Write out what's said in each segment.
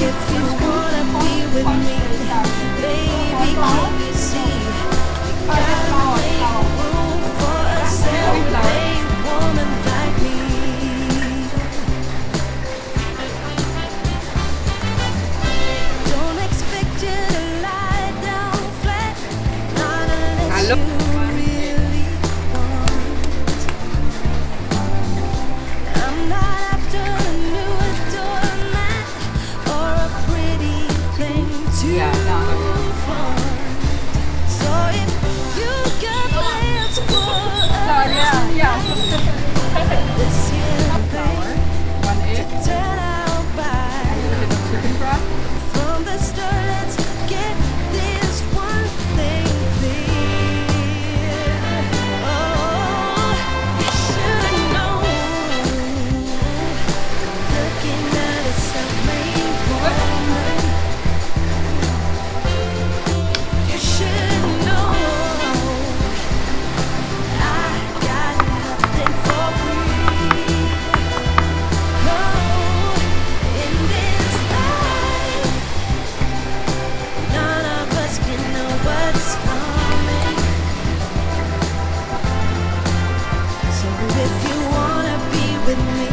if you wanna be with me, baby, can't you see? You gotta make room for a self-made woman like me. Don't expect you to lie down flat, not unless Halo. you really want. I'm not after a new doormat or a pretty thing to flaunt. So if you got plans for this here thing to turn out right from the start, let's get this one thing clear. Oh, you should know. Looking at a self-made woman, you should know. I got nothing for free. No, in this life, none of us can know what's coming. So if you wanna be with me,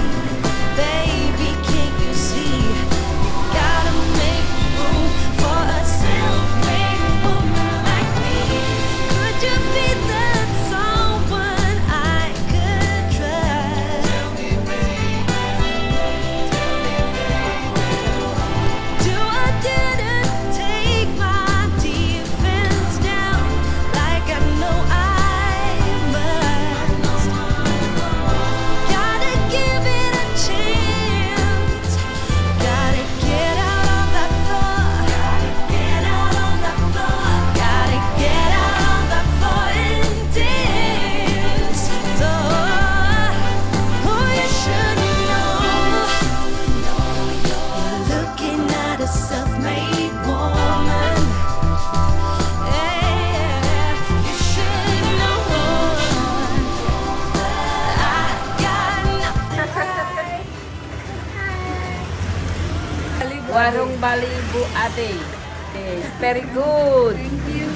baby, can't you see? You gotta make room for a self-made woman like me. Could you be that someone I could trust? Do I didn't take my defense down like I know I must? Gotta give it a chance. Gotta get out on that floor. Gotta get out on that floor. Gotta get out on that floor and dance. So, oh, you should know. You're looking at a self-made woman. Yeah, you should know. I got nothing. Warung Balibu Ate. Okay, very good. Thank you.